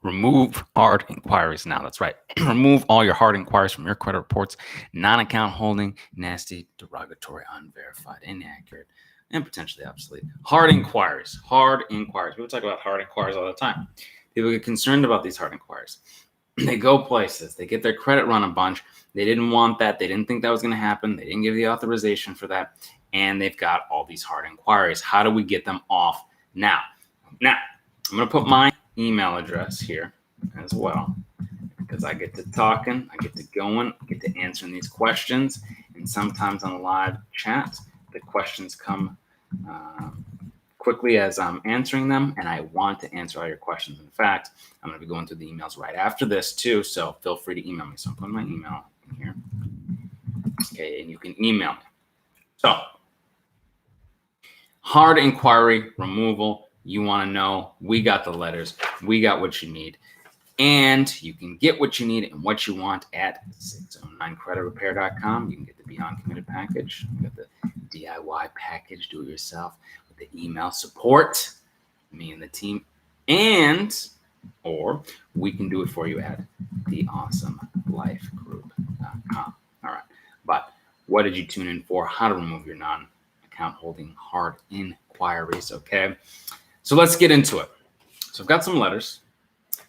Remove hard inquiries now. That's right. Remove all your hard inquiries from your credit reports. Non-account holding, nasty, derogatory, unverified, inaccurate, and potentially obsolete. Hard inquiries. Hard inquiries. People talk about hard inquiries all the time. People get concerned about these hard inquiries. They go places. They get their credit run a bunch. They didn't want that. They didn't think that was going to happen. They didn't give the authorization for that. And they've got all these hard inquiries. How do we get them off now? Now, I'm going to put my email address here as well, because I get to talking, I get to going, I get to answering these questions. And sometimes on the live chat, the questions come quickly as I'm answering them, and I want to answer all your questions. In fact, I'm going to be going through the emails right after this too, so feel free to email me. So I'm putting my email in here. Okay, and you can email me. So, hard inquiry removal. You want to know, we got the letters, we got what you need, and you can get what you need and what you want at 609creditrepair.com. You can get the Beyond Committed package, you get the DIY package, do it yourself, with the email support, me and the team, and or we can do it for you at theawesomelifegroup.com. All right, but what did you tune in for? How to remove your non-account holding hard inquiries, okay? So let's get into it. So I've got some letters.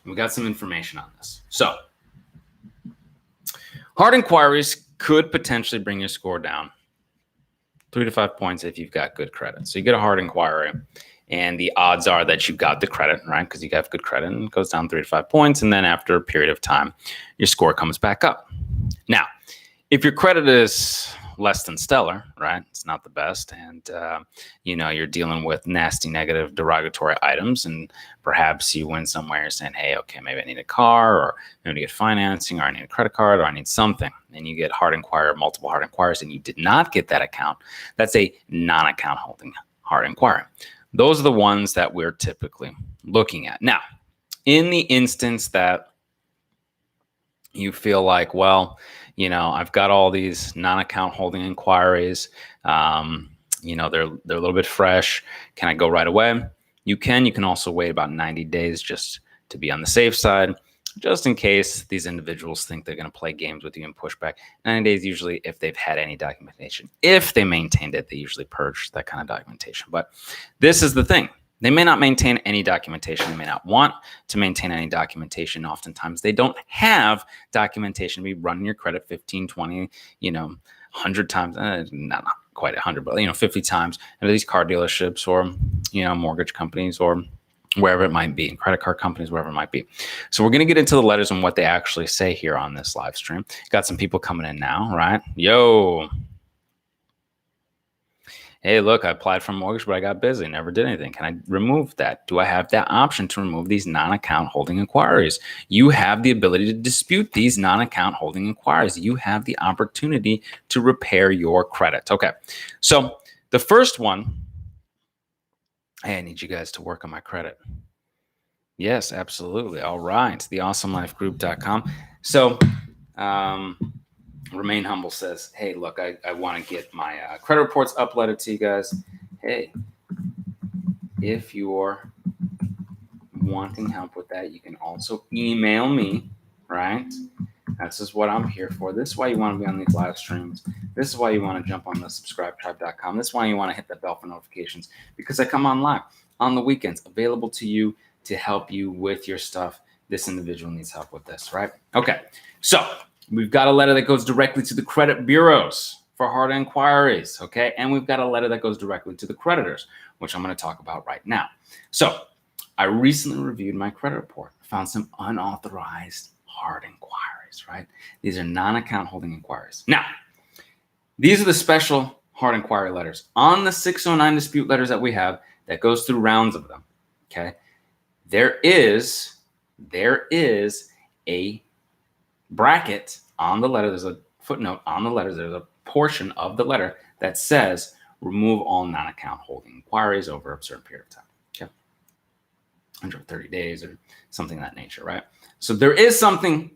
We've got some information on this. So hard inquiries could potentially bring your score down 3 to 5 points if you've got good credit. So you get a hard inquiry, and the odds are that you've got the credit, right? Because you have good credit, and it goes down 3 to 5 points. And then after a period of time, your score comes back up. Now, if your credit is less than stellar, right? It's not the best. And, you're dealing with nasty, negative, derogatory items. And perhaps you went somewhere, you're saying, hey, okay, maybe I need a car, or maybe I get financing, or I need a credit card, or I need something. And you get hard inquiry, multiple hard inquiries, and you did not get that account. That's a non-account holding hard inquiry. Those are the ones that we're typically looking at. Now, in the instance that you feel like, well, I've got all these non-account holding inquiries. They're a little bit fresh. Can I go right away? You can. You can also wait about 90 days just to be on the safe side, just in case these individuals think they're going to play games with you and push back. 90 days usually if they've had any documentation. If they maintained it, they usually purge that kind of documentation. But this is the thing. They may not maintain any documentation. They may not want to maintain any documentation. Oftentimes, they don't have documentation. Be running your credit 15, 20, 100 times, not quite 100, but 50 times at these car dealerships or mortgage companies or wherever it might be, credit card companies, wherever it might be. So we're going to get into the letters and what they actually say here on this live stream. Got some people coming in now, right? Yo. Hey, look, I applied for a mortgage, but I got busy, never did anything. Can I remove that? Do I have that option to remove these non-account holding inquiries? You have the ability to dispute these non-account holding inquiries. You have the opportunity to repair your credit. Okay, so the first one, hey, I need you guys to work on my credit. Yes, absolutely. All right, theawesomelifegroup.com. So, Remain Humble says, hey, look, I want to get my credit reports uploaded to you guys. Hey, if you're wanting help with that, you can also email me, right? That's just what I'm here for. This is why you want to be on these live streams. This is why you want to jump on the subscribetribe.com. This is why you want to hit that bell for notifications, because I come on live on the weekends, available to you to help you with your stuff. This individual needs help with this, right? Okay, so we've got a letter that goes directly to the credit bureaus for hard inquiries, okay? And we've got a letter that goes directly to the creditors, which I'm going to talk about right now. So I recently reviewed my credit report, found some unauthorized hard inquiries, right? These are non-account holding inquiries. Now, these are the special hard inquiry letters on the 609 dispute letters that we have that goes through rounds of them, okay? There is a bracket on the letter. There's a footnote on the letter. There's a portion of the letter that says remove all non-account holding inquiries over a certain period of time. Okay, 130 days or something of that nature, right? So there is something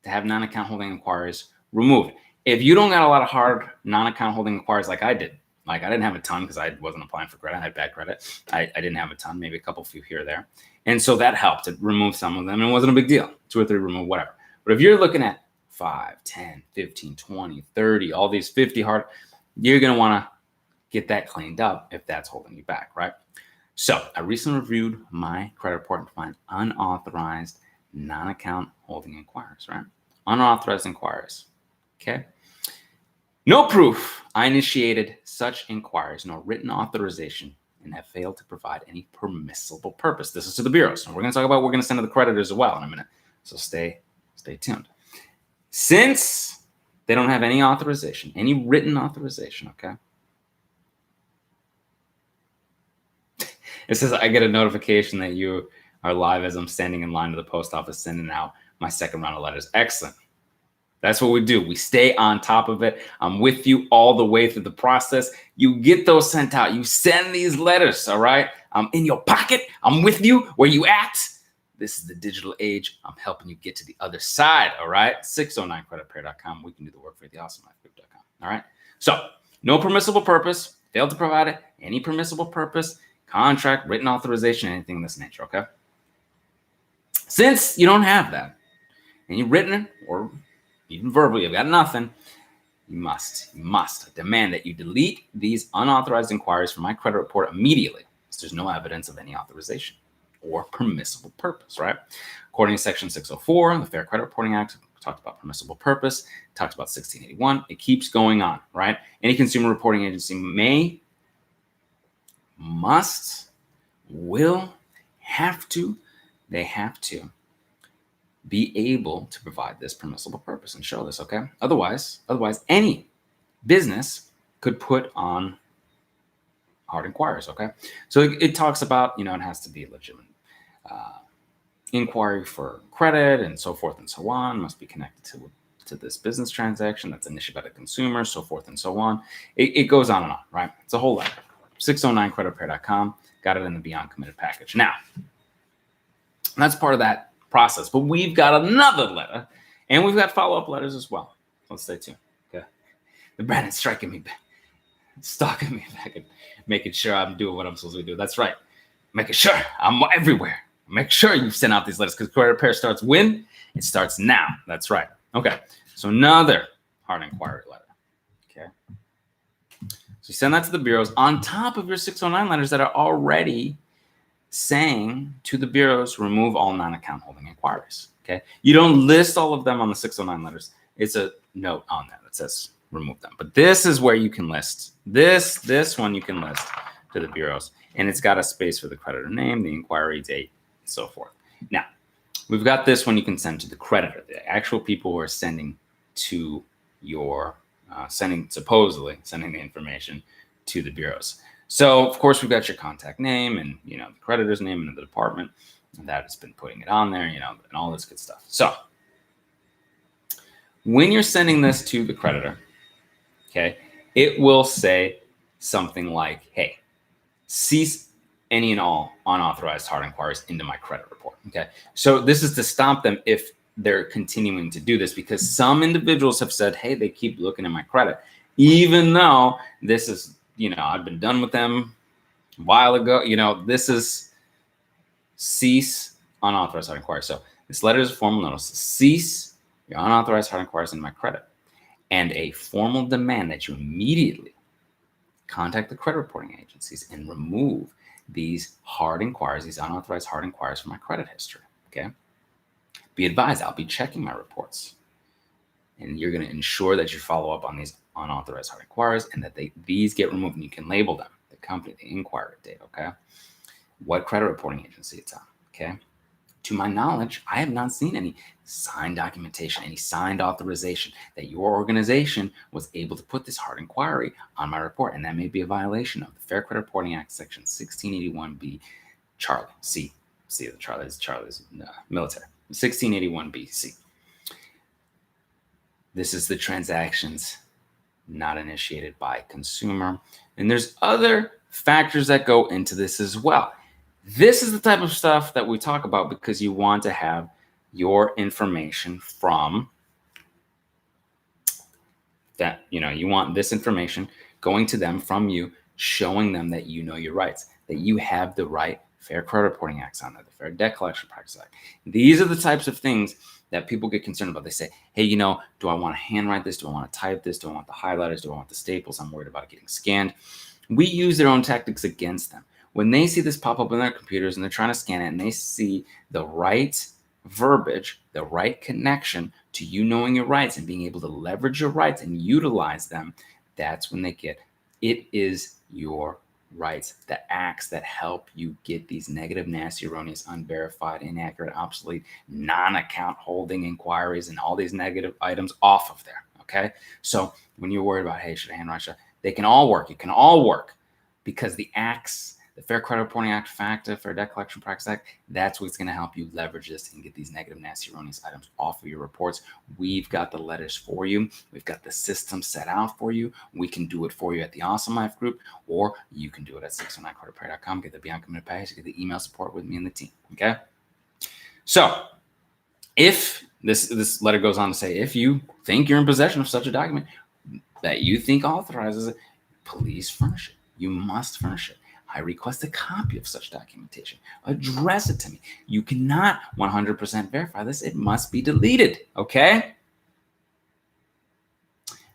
to have non-account holding inquiries removed. If you don't got a lot of hard non-account holding inquiries like I did, like I didn't have a ton because I wasn't applying for credit. I had bad credit. I didn't have a ton, maybe a couple few here or there. And so that helped. It removed some of them. And it wasn't a big deal. 2 or 3 removed, whatever. But if you're looking at 5, 10, 15, 20, 30, all these 50 hard, you're going to want to get that cleaned up if that's holding you back, right? So I recently reviewed my credit report to find unauthorized non-account holding inquiries, right? Unauthorized inquiries, okay? No proof I initiated such inquiries, nor written authorization, and have failed to provide any permissible purpose. This is to the bureaus. And we're going to talk about what we're going to send to the creditors as well in a minute. So stay tuned. Since they don't have any authorization, any written authorization, okay? It says I get a notification that you are live as I'm standing in line to the post office sending out my second round of letters. Excellent. That's what we do. We stay on top of it. I'm with you all the way through the process. You get those sent out. You send these letters, all right? I'm in your pocket. I'm with you. Where you at? This is the digital age. I'm helping you get to the other side, all right? 609creditrepair.com. We can do the work for you, theawesomelifegroup.com, all right? So no permissible purpose. Failed to provide it. Any permissible purpose, contract, written authorization, anything of this nature, okay? Since you don't have that, and you've written it, or even verbally, you've got nothing, you must demand that you delete these unauthorized inquiries from my credit report immediately, because there's no evidence of any authorization or permissible purpose, right? According to Section 604, the Fair Credit Reporting Act, talked about permissible purpose, talks about 1681. It keeps going on, right? Any consumer reporting agency may, must, will, they have to be able to provide this permissible purpose and show this, okay? Otherwise, any business could put on hard inquiries, okay? So it talks about, it has to be a legitimate inquiry for credit and so forth and so on, must be connected to this business transaction that's initiated by the consumer, so forth and so on. It goes on and on, right? It's a whole letter. 609creditrepair.com, got it in the Beyond Committed package. Now, that's part of that process, but we've got another letter, and we've got follow-up letters as well. Let's stay tuned, okay? The Brandon's striking me back, stalking me back, and making sure I'm doing what I'm supposed to do. That's right, making sure I'm everywhere. Make sure you send out these letters, because credit repair starts when? It starts now. That's right. Okay, so another hard inquiry letter, okay? So you send that to the bureaus on top of your 609 letters that are already saying to the bureaus, remove all non-account holding inquiries, okay? You don't list all of them on the 609 letters. It's a note on there that says remove them. But this is where you can list. This one you can list to the bureaus. And it's got a space for the creditor name, the inquiry date, and so forth. Now, we've got this one you can send to the creditor, the actual people who are sending to your, supposedly sending the information to the bureaus. So, of course, we've got your contact name and, the creditor's name and the department that has been putting it on there, and all this good stuff. So, when you're sending this to the creditor, okay, it will say something like, hey, cease any and all unauthorized hard inquiries into my credit report, okay? So this is to stop them if they're continuing to do this, because some individuals have said, hey, they keep looking at my credit, even though this is, I've been done with them a while ago. This is cease unauthorized hard inquiries. So this letter is a formal notice. Cease your unauthorized hard inquiries into my credit, and a formal demand that you immediately contact the credit reporting agencies and remove these hard inquiries, these unauthorized hard inquiries from my credit history, okay? Be advised, I'll be checking my reports, and you're going to ensure that you follow up on these unauthorized hard inquiries and that these get removed, and you can label them, the company, the inquiry date, okay? What credit reporting agency it's on, okay? To my knowledge, I have not seen any signed documentation, any signed authorization that your organization was able to put this hard inquiry on my report, and that may be a violation of the Fair Credit Reporting Act, Section 1681B, Charlie, C. The Charlie's military, 1681B, C. This is the transactions not initiated by consumer. And there's other factors that go into this as well. This is the type of stuff that we talk about because you want to have your information from that, you want this information going to them from you, showing them that you know your rights, that you have the right Fair Credit Reporting Act's on there, the Fair Debt Collection Practices Act. These are the types of things that people get concerned about. They say, hey, do I want to handwrite this? Do I want to type this? Do I want the highlighters? Do I want the staples? I'm worried about it getting scanned. We use their own tactics against them. When they see this pop up on their computers and they're trying to scan it and they see the right verbiage, the right connection to you knowing your rights and being able to leverage your rights and utilize them, that's when they get it is your rights, the acts that help you get these negative, nasty, erroneous, unverified, inaccurate, obsolete, non-account holding inquiries and all these negative items off of there. Okay. So when you're worried about, hey, should I handwrite? They can all work. It can all work because the acts, the Fair Credit Reporting Act, FACTA, Fair Debt Collection Practices Act, that's what's going to help you leverage this and get these negative, nasty, erroneous items off of your reports. We've got the letters for you. We've got the system set out for you. We can do it for you at the Awesome Life Group, or you can do it at 609creditpay.com. Get the Beyond Committed Package, get the email support with me and the team. Okay. So if this letter goes on to say, if you think you're in possession of such a document that you think authorizes it, please furnish it. You must furnish it. I request a copy of such documentation. Address it to me. You cannot 100% verify this. It must be deleted, okay?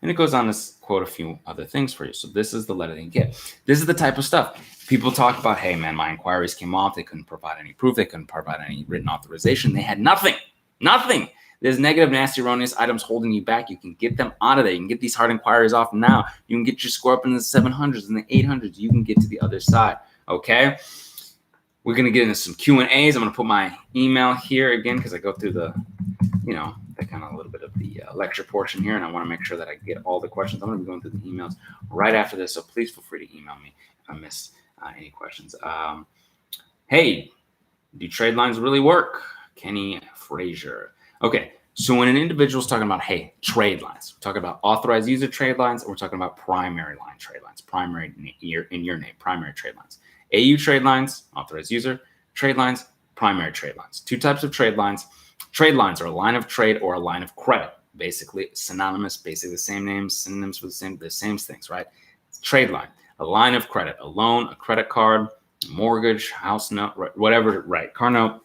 And it goes on to quote a few other things for you. So this is the letter that you get. This is the type of stuff. People talk about, hey, man, my inquiries came off. They couldn't provide any proof. They couldn't provide any written authorization. They had nothing. Nothing. There's negative, nasty, erroneous items holding you back. You can get them out of there. You can get these hard inquiries off now. You can get your score up in the 700s and the 800s. You can get to the other side, okay? We're going to get into some Q&As. I'm going to put my email here again because I go through the, the kind of a little bit of the lecture portion here, and I want to make sure that I get all the questions. I'm going to be going through the emails right after this, so please feel free to email me if I miss any questions. Hey, do trade lines really work? Kenny Frazier. Okay, so when an individual is talking about, hey, trade lines, we're talking about authorized user trade lines, or we're talking about primary line trade lines, primary in your name, primary trade lines. AU trade lines, authorized user trade lines, primary trade lines. Two types of trade lines. Trade lines are a line of trade or a line of credit, basically synonymous, basically the same names, synonyms for the same things, right? Trade line, a line of credit, a loan, a credit card, mortgage, house note, whatever, right? Car note,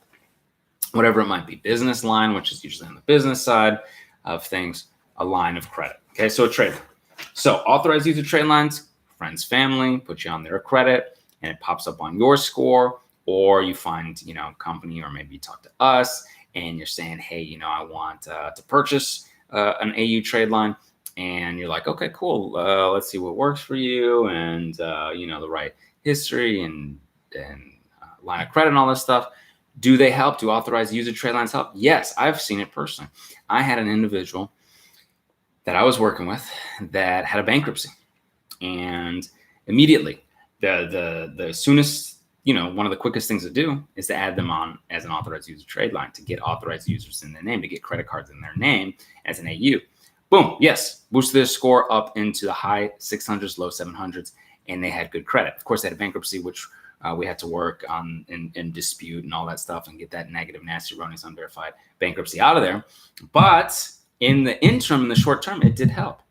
whatever it might be, business line, which is usually on the business side of things, a line of credit. Okay, so a trade line. So authorized user trade lines, friends, family, put you on their credit, and it pops up on your score, or you find, a company, or maybe you talk to us, and you're saying, hey, I want to purchase an AU trade line, and you're like, okay, cool, let's see what works for you, and the right history and line of credit and all this stuff. Do they help? Do authorized user trade lines help? Yes, I've seen it personally. I had an individual that I was working with that had a bankruptcy, and immediately the soonest, one of the quickest things to do is to add them on as an authorized user trade line, to get authorized users in their name, to get credit cards in their name as an AU. Boom, yes, boosted their score up into the high 600s, low 700s, and they had good credit. Of course, they had a bankruptcy, which we had to work on and dispute and all that stuff and get that negative, nasty, erroneous, unverified bankruptcy out of there. But in the interim, in the short term, it did help.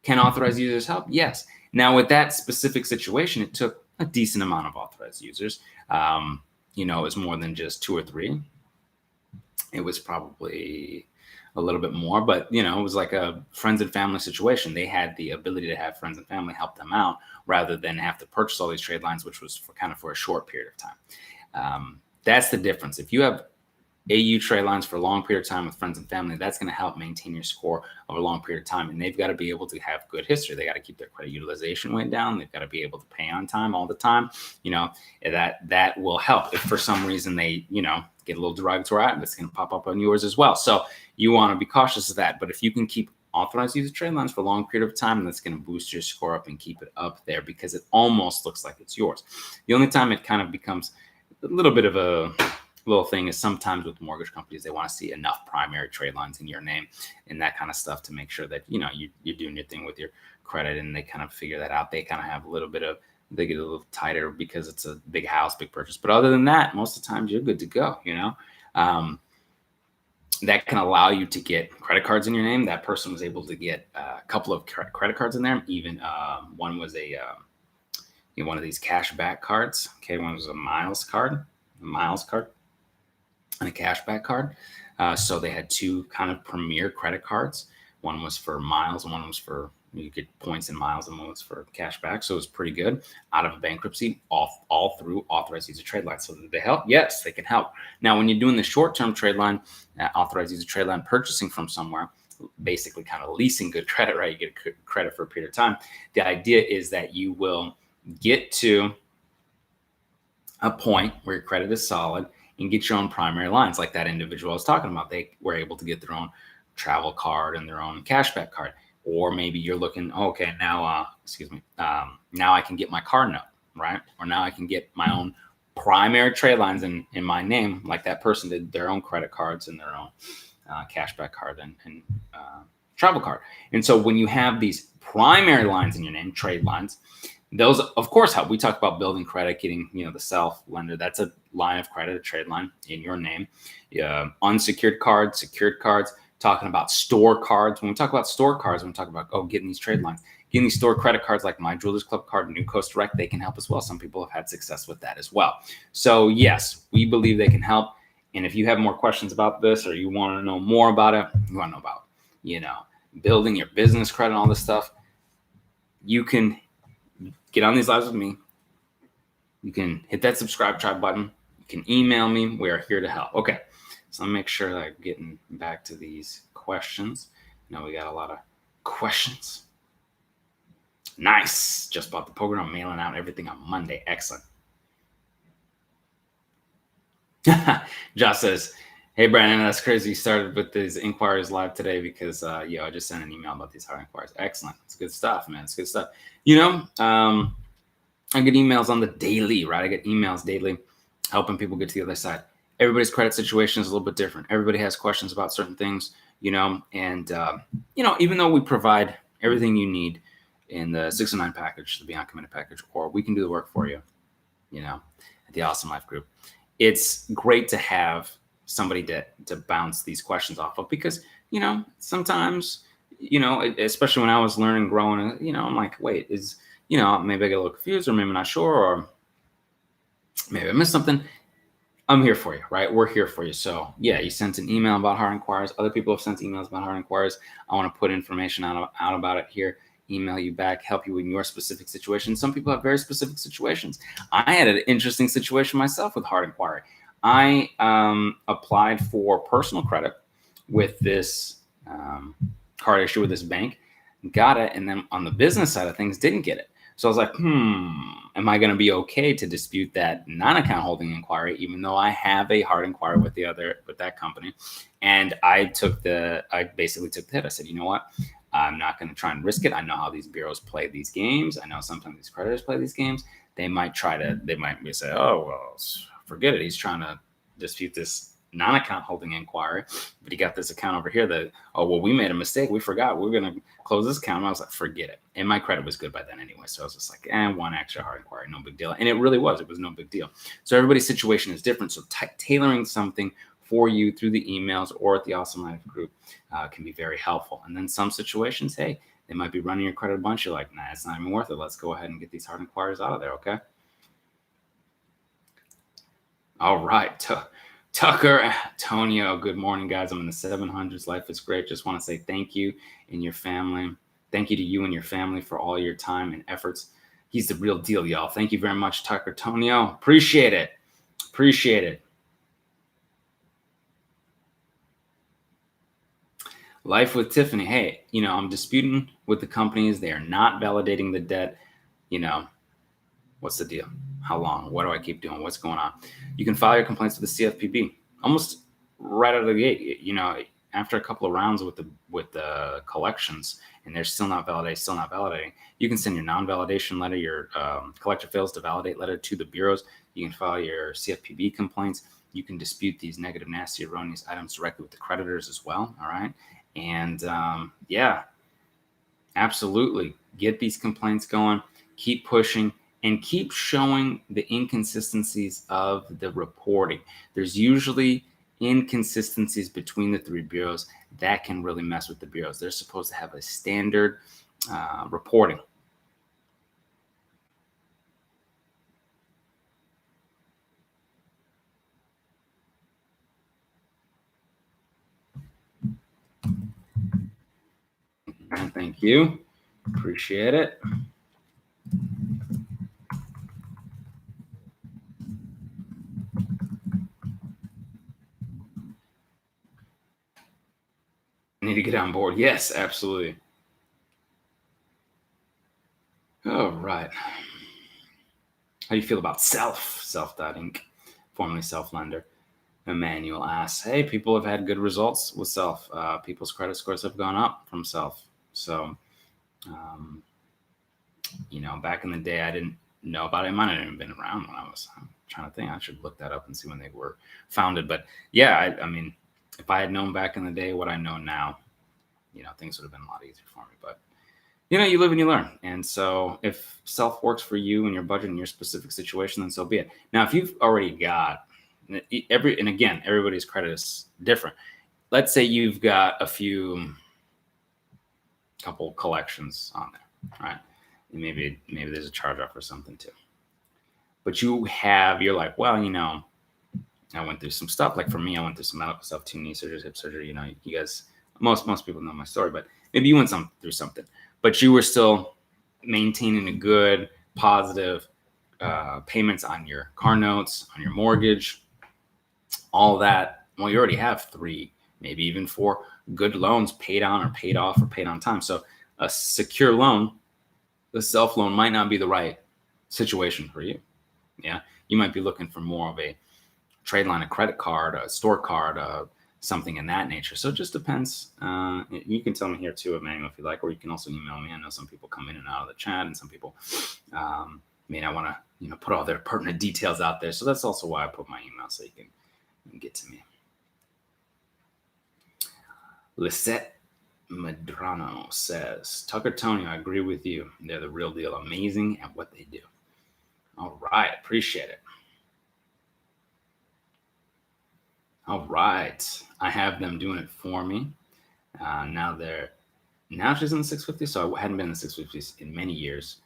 Can authorized users help? Yes. Now, with that specific situation, it took a decent amount of authorized users. It was more than just 2 or 3. It was probably a little bit more, but it was like a friends and family situation. They had the ability to have friends and family help them out rather than have to purchase all these trade lines, which was for a short period of time. That's the difference. If you have AU trade lines for a long period of time with friends and family, that's going to help maintain your score over a long period of time. And they've got to be able to have good history. They got to keep their credit utilization way down. They've got to be able to pay on time all the time. That will help. If for some reason they, get a little derogatory item, it's going to pop up on yours as well. So you want to be cautious of that. But if you can keep authorized user trade lines for a long period of time, that's going to boost your score up and keep it up there because it almost looks like it's yours. The only time it kind of becomes a little bit of a little thing is sometimes with mortgage companies, they want to see enough primary trade lines in your name and that kind of stuff to make sure that, you're doing your thing with your credit, and they kind of figure that out. They kind of have they get a little tighter because it's a big house, big purchase. But other than that, most of the time you're good to go, that can allow you to get credit cards in your name. That person was able to get a couple of credit cards in there. Even one was one of these cash back cards. Okay, one was a miles card. miles card and a cashback card. So they had two kind of premier credit cards. One was for miles and one was for, you get points in miles, and one was for cashback. So it was pretty good. Out of bankruptcy, all through authorized user trade line. So did they help? Yes, they can help. Now, when you're doing the short-term trade line, authorized user trade line, purchasing from somewhere, basically kind of leasing good credit, right? You get credit for a period of time. The idea is that you will get to a point where your credit is solid and get your own primary lines, like that individual I was talking about. They were able to get their own travel card and their own cashback card. Or maybe you're looking, okay, now, now I can get my car note, right? Or now I can get my own primary trade lines in my name, like that person did their own credit cards and their own cashback card and travel card. And so when you have these primary lines in your name, trade lines, those of course help. We talk about building credit, getting, the self lender. That's a line of credit, a trade line in your name. Unsecured cards, secured cards, talking about store cards. When we talk about store cards, when we talk about, getting these trade lines, getting these store credit cards like My Jewelers Club card, New Coast Direct, they can help as well. Some people have had success with that as well. So yes, we believe they can help. And if you have more questions about this, or you want to know more about it, you want to know about, building your business credit and all this stuff, you can get on these lives with me. You can hit that subscribe tribe button. You can email me. We are here to help. Okay. So I'm make sure that I'm getting back to these questions. Now we got a lot of questions. Nice. Just bought the program. I'm mailing out everything on Monday. Excellent. Josh says, hey, Brandon, that's crazy. You started with these inquiries live today because, I just sent an email about these hard inquiries. Excellent. It's good stuff, man. It's good stuff. I get emails on the daily, right? I get emails daily helping people get to the other side. Everybody's credit situation is a little bit different. Everybody has questions about certain things, and, even though we provide everything you need in the 609 package, the Beyond Committed package, or we can do the work for you, at the Awesome Life Group, it's great to have somebody to bounce these questions off of, because, sometimes, especially when I was learning, growing, I'm like, wait, maybe I get a little confused, or maybe I'm not sure, or maybe I missed something. I'm here for you, right? We're here for you. So yeah, you sent an email about hard inquiries. Other people have sent emails about hard inquiries. I want to put information out about it here, email you back, help you in your specific situation. Some people have very specific situations. I had an interesting situation myself with hard inquiry. I applied for personal credit with this card issue with this bank, got it, and then on the business side of things, didn't get it. So I was like, am I going to be okay to dispute that non-account holding inquiry, even though I have a hard inquiry with that company? And I basically took the hit. I said, you know what? I'm not going to try and risk it. I know how these bureaus play these games. I know sometimes these creditors play these games. They might say, oh, well, forget it. He's trying to dispute this non-account holding inquiry, but he got this account over here that, we made a mistake. We forgot. We're going to close this account. And I was like, forget it. And my credit was good by then anyway. So I was just like, one extra hard inquiry, no big deal. And it really was. It was no big deal. So everybody's situation is different. So tailoring something for you through the emails or at the Awesome Life Group can be very helpful. And then some situations, hey, they might be running your credit a bunch. You're like, nah, it's not even worth it. Let's go ahead and get these hard inquiries out of there, okay? All right. Tucker Antonio, good morning, guys. I'm in the 700s. Life is great. Just want to say thank you and your family. Thank you to you and your family for all your time and efforts. He's the real deal, y'all. Thank you very much, Tucker Antonio. Appreciate it. Appreciate it. Life with Tiffany. Hey, I'm disputing with the companies. They are not validating the debt. What's the deal? How long? What do I keep doing? What's going on? You can file your complaints with the CFPB almost right out of the gate. After a couple of rounds with the collections, and they're still not validating, you can send your non-validation letter, your collector fails to validate letter to the bureaus. You can file your CFPB complaints. You can dispute these negative, nasty, erroneous items directly with the creditors as well. All right. And absolutely get these complaints going, keep pushing, and keep showing the inconsistencies of the reporting. There's usually inconsistencies between the three bureaus that can really mess with the bureaus. They're supposed to have a standard reporting. Thank you. Appreciate it. I need to get on board. Yes, absolutely. All right. How do you feel about Self.Inc., formerly Self Lender? Emmanuel asks, hey, people have had good results with Self. People's credit scores have gone up from Self. So, back in the day, I didn't know about it. It might not have even been around when I'm trying to think. I should look that up and see when they were founded. But yeah, I mean, if I had known back in the day what I know now, things would have been a lot easier for me. But, you live and you learn. And so if Self works for you and your budget and your specific situation, then so be it. Now, if you've already got and again, everybody's credit is different. Let's say you've got couple collections on there, right? And maybe there's a charge off or something too. But you're like, well, I went through some stuff. Like for me, I went through some medical stuff, 2 knee surgeries, hip surgery. You guys, most people know my story, but maybe you went through something, but you were still maintaining a good, positive payments on your car notes, on your mortgage, all that. Well, you already have 3, maybe even 4 good loans paid on or paid off or paid on time. So a secure loan, the Self loan, might not be the right situation for you. Yeah, you might be looking for more of a trade line, a credit card, a store card, something in that nature. So it just depends. You can tell me here too, Emmanuel, if you like, or you can also email me. I know some people come in and out of the chat, and some people may not want to, put all their pertinent details out there. So that's also why I put my email, so you can get to me. Lisette Medrano says, Tucker Tony, I agree with you. They're the real deal. Amazing at what they do. All right. Appreciate it. All right. I have them doing it for me. Now she's in the 650. So I hadn't been in the 650s in many years.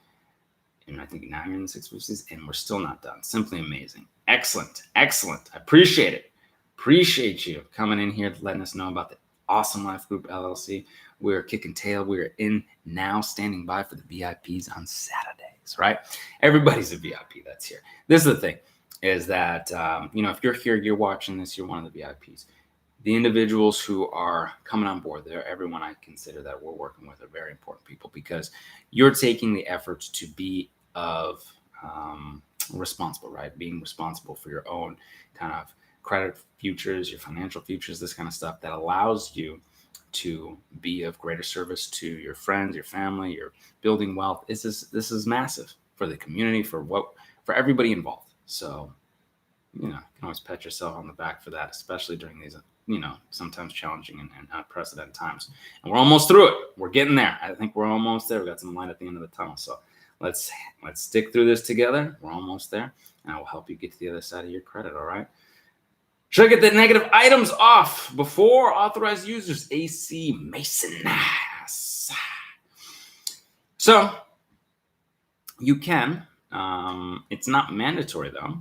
And I think now you're in the 650s, and we're still not done. Simply amazing. Excellent. Excellent. I appreciate it. Appreciate you coming in here, letting us know about the Awesome Life Group LLC. We're kicking tail. We're in now, standing by for the VIPs on Saturdays, right? Everybody's a VIP that's here. This is the thing, is that, if you're here, you're watching this, you're one of the VIPs. The individuals who are coming on board, everyone I consider that we're working with are very important people, because you're taking the efforts to be responsible, right? Being responsible for your own kind of credit futures, your financial futures, this kind of stuff that allows you to be of greater service to your friends, your family, you're building wealth. This is massive for the community, for everybody involved. So, you can always pat yourself on the back for that, especially during these, sometimes challenging and unprecedented times. And we're almost through it. We're getting there. I think we're almost there. We got some light at the end of the tunnel. So let's stick through this together. We're almost there, and I will help you get to the other side of your credit. All right. Should I get the negative items off before authorized users? AC Mason. So you can. It's not mandatory though.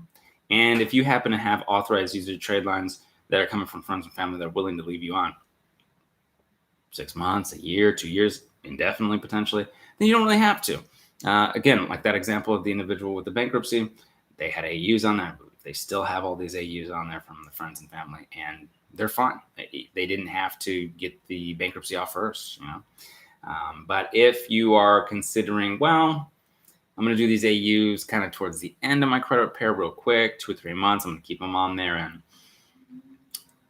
And if you happen to have authorized user trade lines that are coming from friends and family that are willing to leave you on 6 months, a year, 2 years, indefinitely potentially, then you don't really have to. Again, like that example of the individual with the bankruptcy, they had AUs on there. They still have all these AUs on there from the friends and family, and they're fine. They didn't have to get the bankruptcy off first, But if you are considering, well, I'm going to do these AUs kind of towards the end of my credit repair real quick, 2 or 3 months, I'm going to keep them on there and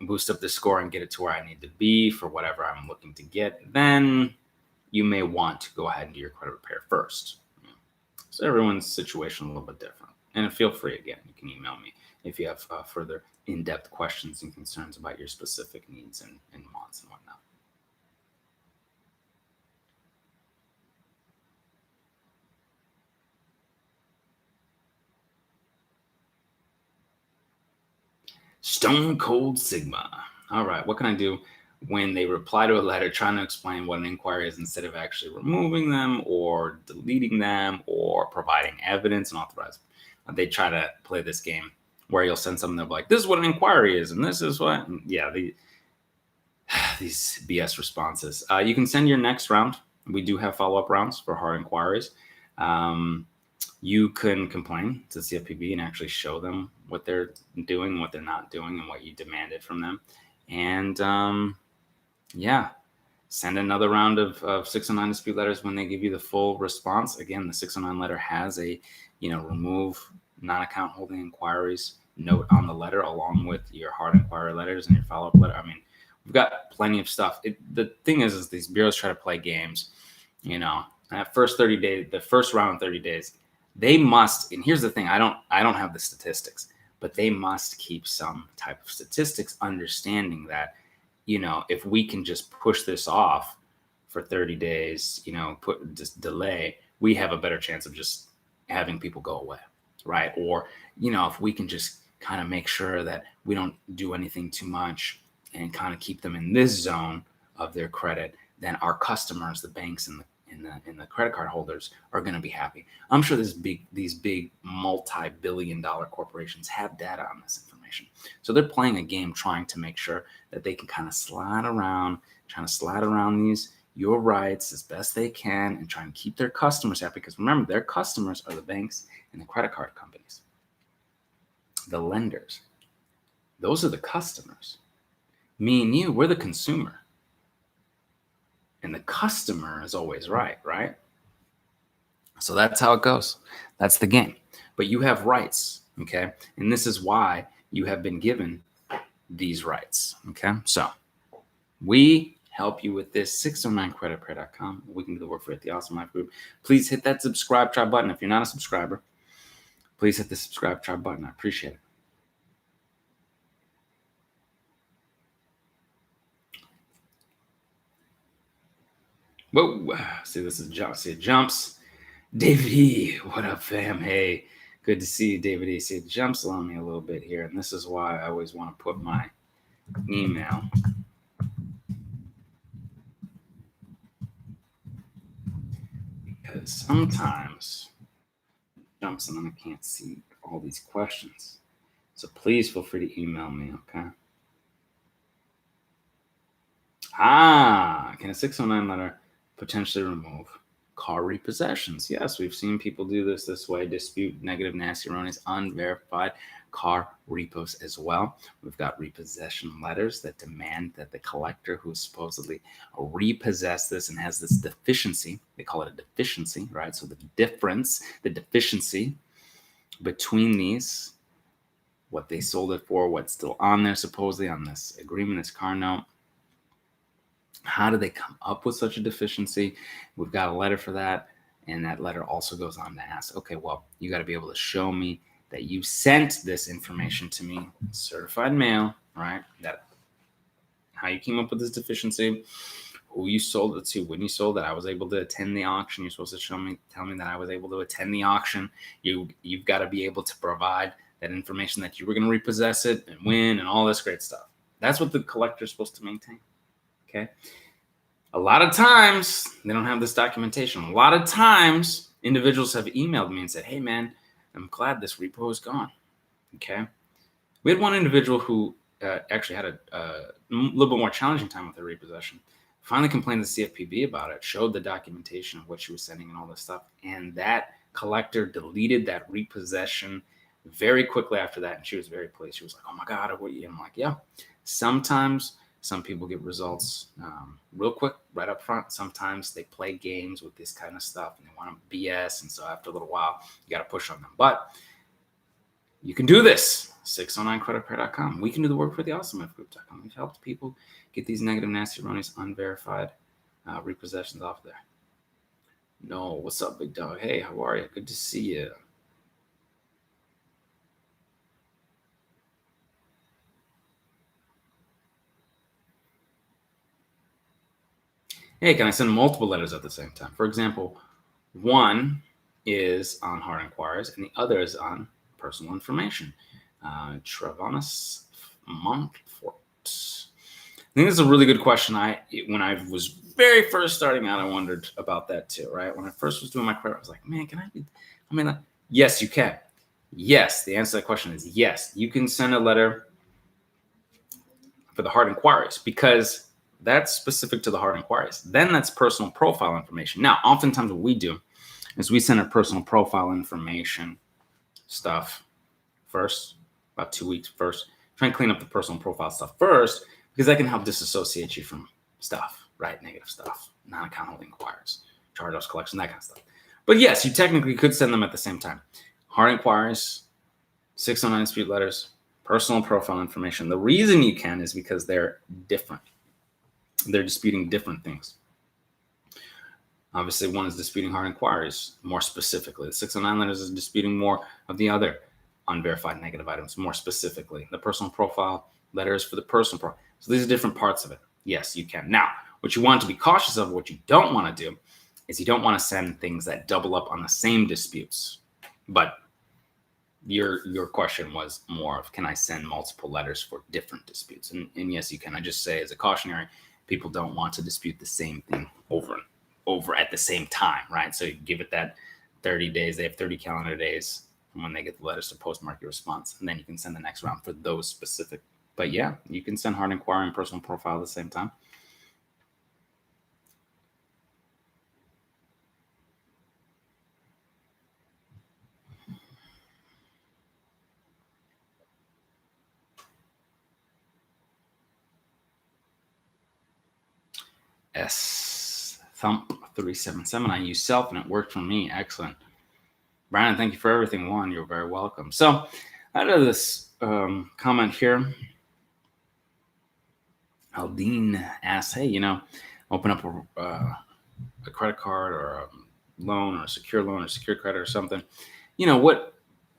boost up the score and get it to where I need to be for whatever I'm looking to get, then you may want to go ahead and do your credit repair first. So everyone's situation is a little bit different. And feel free, again, you can email me if you have further in-depth questions and concerns about your specific needs and wants and whatnot. Stone Cold Sigma. All right, what can I do when they reply to a letter trying to explain what an inquiry is instead of actually removing them or deleting them or providing evidence and authorized? They try to play this game where you'll send something, they'll be like, this is what an inquiry is, and this is what, these BS responses. You can send your next round We do have follow-up rounds for hard inquiries. You can complain to CFPB and actually show them what they're doing, what they're not doing, and what you demanded from them. And yeah, send another round of 609 dispute letters when they give you the full response. Again, the 609 letter has a, remove non-account holding inquiries note on the letter, along with your hard inquiry letters and your follow-up letter. I mean, we've got plenty of stuff. The thing is these bureaus try to play games. That first 30 days, the first round in 30 days, they must. And here's the thing: I don't have the statistics, but they must keep some type of statistics, understanding that, if we can just push this off for 30 days, just delay, we have a better chance of just having people go away, right? Or, if we can just kind of make sure that we don't do anything too much and kind of keep them in this zone of their credit, then our customers, the banks and the credit card holders, are going to be happy. I'm sure these big multi-billion-dollar corporations have data on this information. So they're playing a game trying to make sure that they can kind of slide around your rights as best they can and try and keep their customers happy. Because remember, their customers are the banks and the credit card companies. The lenders. Those are the customers. Me and you, we're the consumer. And the customer is always right? So that's how it goes. That's the game. But you have rights, okay? And this is why you have been given these rights, okay? So we help you with this. 609creditrepair.com. We can do the work for you at the Awesome Life Group. Please hit that subscribe, try button. If you're not a subscriber, please hit the subscribe, try button. I appreciate it. Whoa, see, this is jumps. See, it jumps. David E, what up, fam? Hey, good to see you, David E. See, it jumps on me a little bit here, and this is why I always want to put my email. Because sometimes it jumps and then I can't see all these questions. So please feel free to email me, okay? Can a 609 letter potentially remove car repossessions? Yes, we've seen people do this way, dispute negative, nasty, erroneous, unverified car repos as well. We've got repossession letters that demand that the collector who supposedly repossessed this and has this deficiency, they call it a deficiency, right? So the deficiency between these, what they sold it for, what's still on there supposedly on this agreement, this car note. How do they come up with such a deficiency? We've got a letter for that. And that letter also goes on to ask, okay, well, you got to be able to show me that you sent this information to me, certified mail, right? That how you came up with this deficiency, who you sold it to, when you sold it. I was able to attend the auction. You're supposed to tell me that I was able to attend the auction. You've got to be able to provide that information that you were going to repossess it and win and all this great stuff. That's what the collector is supposed to maintain. Okay. A lot of times they don't have this documentation. A lot of times individuals have emailed me and said, hey man, I'm glad this repo is gone. Okay. We had one individual who actually had a little bit more challenging time with her repossession. Finally complained to the CFPB about it, showed the documentation of what she was sending and all this stuff. And that collector deleted that repossession very quickly after that. And she was very pleased. She was like, oh my God, what are you? And I'm like, yeah, sometimes some people get results real quick, right up front. Sometimes they play games with this kind of stuff and they want to BS. And so after a little while, you got to push on them. But you can do this. 609creditrepair.com. We can do the work for the AwesomeLifeGroup.com. We've helped people get these negative, nasty, erroneous, unverified repossessions off there. No, what's up, big dog? Hey, how are you? Good to see you. Hey, can I send multiple letters at the same time? For example, one is on hard inquiries and the other is on personal information. Travanis Montfort. I think that's a really good question. When I was very first starting out, I wondered about that too, right? When I first was doing my credit, I was like, man, yes, you can. Yes, the answer to that question is yes. You can send a letter for the hard inquiries because That's specific to the hard inquiries. Then that's personal profile information. Now, oftentimes what we do is we send our personal profile information stuff first, about 2 weeks first. Try and clean up the personal profile stuff first, because that can help disassociate you from stuff, right? Negative stuff, non-accountable inquiries, charge-offs, collection, that kind of stuff. But yes, you technically could send them at the same time. Hard inquiries, 609 dispute letters, personal profile information. The reason you can is because they're different. They're disputing different things. Obviously, one is disputing hard inquiries more specifically. The 609 letters is disputing more of the other unverified negative items more specifically. The personal profile letters for the personal profile. So these are different parts of it. Yes, you can. Now, what you want to be cautious of, what you don't want to do, is you don't want to send things that double up on the same disputes. But your question was more of, can I send multiple letters for different disputes? And yes, you can. I just say as a cautionary, people don't want to dispute the same thing over and over at the same time, right? So you give it that 30 days. They have 30 calendar days from when they get the letters to postmark your response. And then you can send the next round for those specific. But yeah, you can send hard inquiry and personal profile at the same time. S Thump 377. I use self and it worked for me. Excellent. Brian, thank you for everything. One, you're very welcome. So out of this comment here, Aldine asks, hey, open up a credit card or a loan or a secure loan or secure credit or something.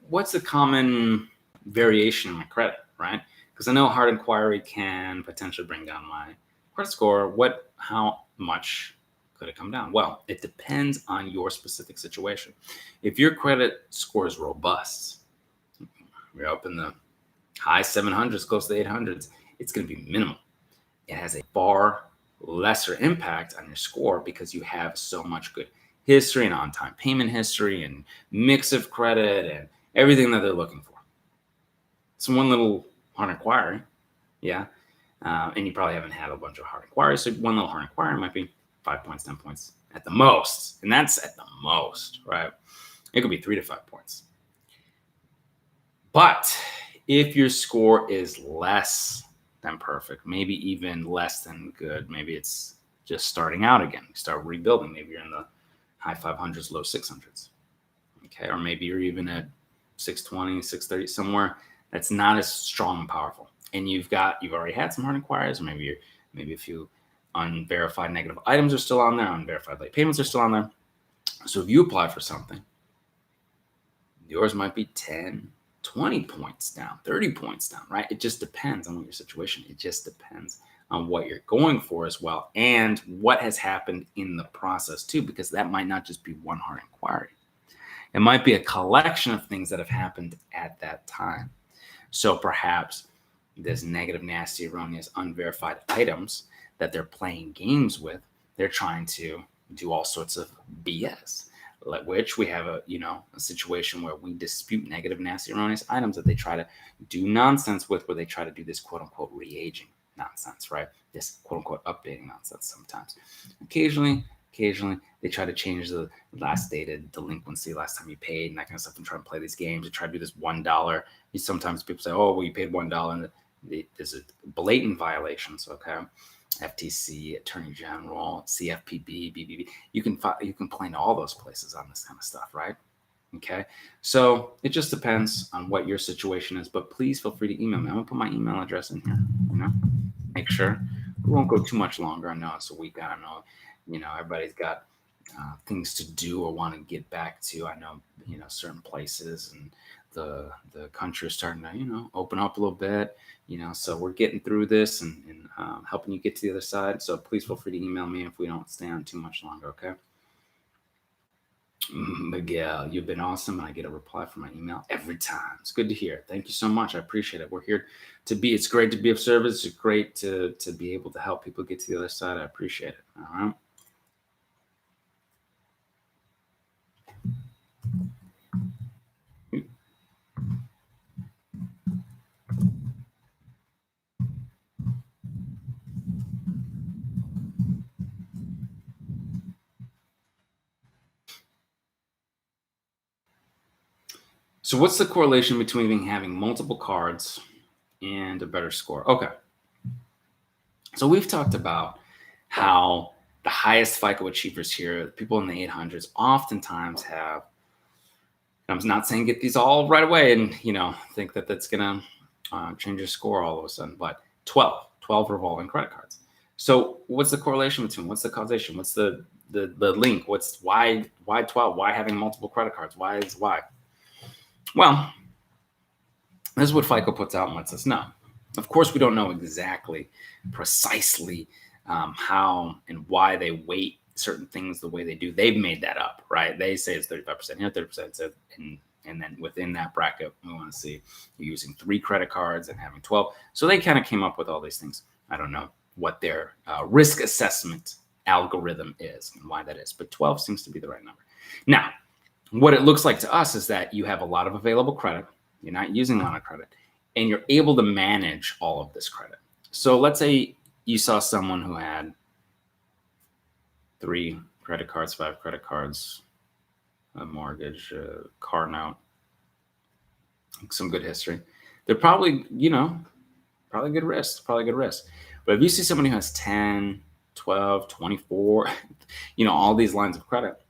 What's the common variation in my credit, right? Because I know hard inquiry can potentially bring down my credit score. How much could it come down? Well, it depends on your specific situation. If your credit score is robust, you're up in the high 700s, close to the 800s, it's going to be minimal. It has a far lesser impact on your score because you have so much good history and on-time payment history and mix of credit and everything that they're looking for. So one little hard inquiry, yeah, and you probably haven't had a bunch of hard inquiries. So one little hard inquiry might be 5 points, 10 points at the most. And that's at the most, right? It could be 3 to 5 points. But if your score is less than perfect, maybe even less than good, maybe it's just starting out again, you start rebuilding. Maybe you're in the high 500s, low 600s. Okay. Or maybe you're even at 620, 630, somewhere that's not as strong and powerful. And you've already had some hard inquiries, or maybe a few unverified negative items are still on there, unverified late payments are still on there. So if you apply for something, yours might be 10, 20 points down, 30 points down, right? It just depends on your situation. It just depends on what you're going for as well, and what has happened in the process too, because that might not just be one hard inquiry. It might be a collection of things that have happened at that time. So perhaps there's negative, nasty, erroneous, unverified items that they're playing games with. They're trying to do all sorts of BS, which we have a situation where we dispute negative, nasty, erroneous items that they try to do nonsense with, where they try to do this quote unquote re-aging nonsense, right? This quote unquote updating nonsense sometimes. Occasionally they try to change the last dated delinquency, last time you paid, and that kind of stuff, and try to play these games. They try to do this $1. Sometimes people say, oh, well, you paid $1, and there's a blatant violations, okay? FTC, Attorney General, CFPB, BBB. You can complain to all those places on this kind of stuff, right? Okay, so it just depends on what your situation is, but please feel free to email me. I'm gonna put my email address in here. Make sure we won't go too much longer. I know it's a week. I don't know. Everybody's got things to do or want to get back to. I know certain places and the country is starting to open up a little bit. So we're getting through this and helping you get to the other side. So please feel free to email me if we don't stay on too much longer. Okay. Miguel, you've been awesome, and I get a reply from my email every time. It's good to hear. Thank you so much. I appreciate it. We're here to be. It's great to be of service. It's great to be able to help people get to the other side. I appreciate it. All right. So what's the correlation between having multiple cards and a better score? Okay. So we've talked about how the highest FICO achievers here, people in the 800s, oftentimes have, I'm not saying get these all right away and, think that that's going to change your score all of a sudden, but 12 revolving credit cards. So what's the correlation between, what's the causation? What's the link? Why 12? Why having multiple credit cards? Why? Well, this is what FICO puts out and lets us know. Of course, we don't know exactly, precisely how and why they weight certain things the way they do. They've made that up, right? They say it's 35% here, 30%, and then within that bracket, we want to see you're using 3 credit cards and having 12. So they kind of came up with all these things. I don't know what their risk assessment algorithm is and why that is, but 12 seems to be the right number. Now, what it looks like to us is that you have a lot of available credit. You're not using a lot of credit, and you're able to manage all of this credit. So let's say you saw someone who had 3 credit cards, 5 credit cards, a mortgage, a car note, some good history. They're probably, probably good risk. But if you see somebody who has 10, 12, 24, all these lines of credit,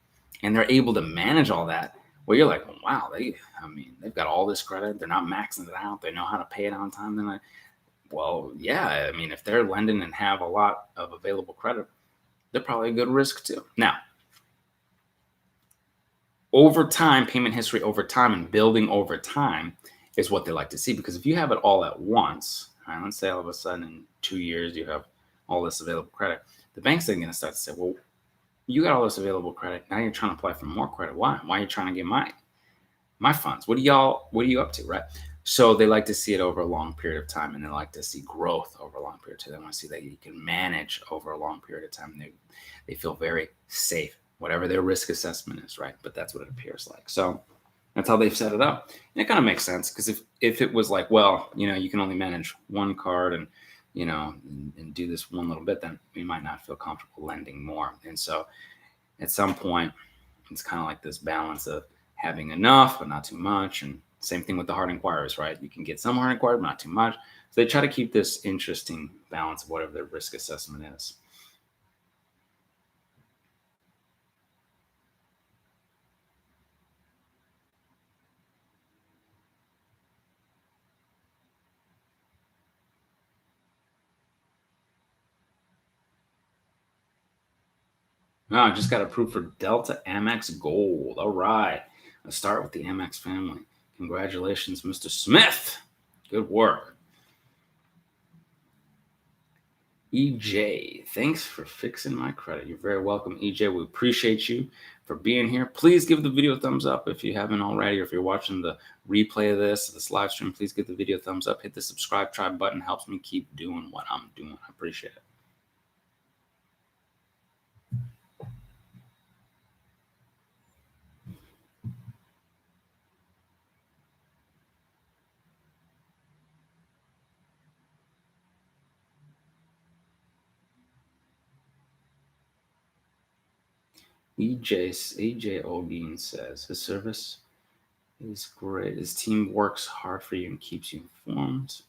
and they're able to manage all that, well, you're like, wow, they've got all this credit. They're not maxing it out. They know how to pay it on time. Then yeah, if they're lending and have a lot of available credit, they're probably a good risk too. Now, over time, payment history over time and building over time is what they like to see, because if you have it all at once, right, let's say all of a sudden in 2 years you have all this available credit, the bank's then going to start to say, well, you got all this available credit. Now you're trying to apply for more credit. Why? Why are you trying to get my funds? What are you up to, right? So they like to see it over a long period of time, and they like to see growth over a long period of time. They want to see that you can manage over a long period of time. They feel very safe, whatever their risk assessment is, right? But that's what it appears like. So that's how they've set it up. And it kind of makes sense, because if it was like, well, you can only manage one card and and do this one little bit, then we might not feel comfortable lending more. And so at some point, it's kind of like this balance of having enough, but not too much. And same thing with the hard inquiries, right? You can get some hard inquiries, but not too much. So they try to keep this interesting balance of whatever their risk assessment is. Oh, I just got approved for Delta Amex Gold. All right. Let's start with the Amex family. Congratulations, Mr. Smith. Good work. EJ, thanks for fixing my credit. You're very welcome, EJ. We appreciate you for being here. Please give the video a thumbs up if you haven't already, or if you're watching the replay of this live stream, please give the video a thumbs up. Hit the subscribe tribe button. Helps me keep doing what I'm doing. I appreciate it. AJ Ogeen says his service is great. His team works hard for you and keeps you informed.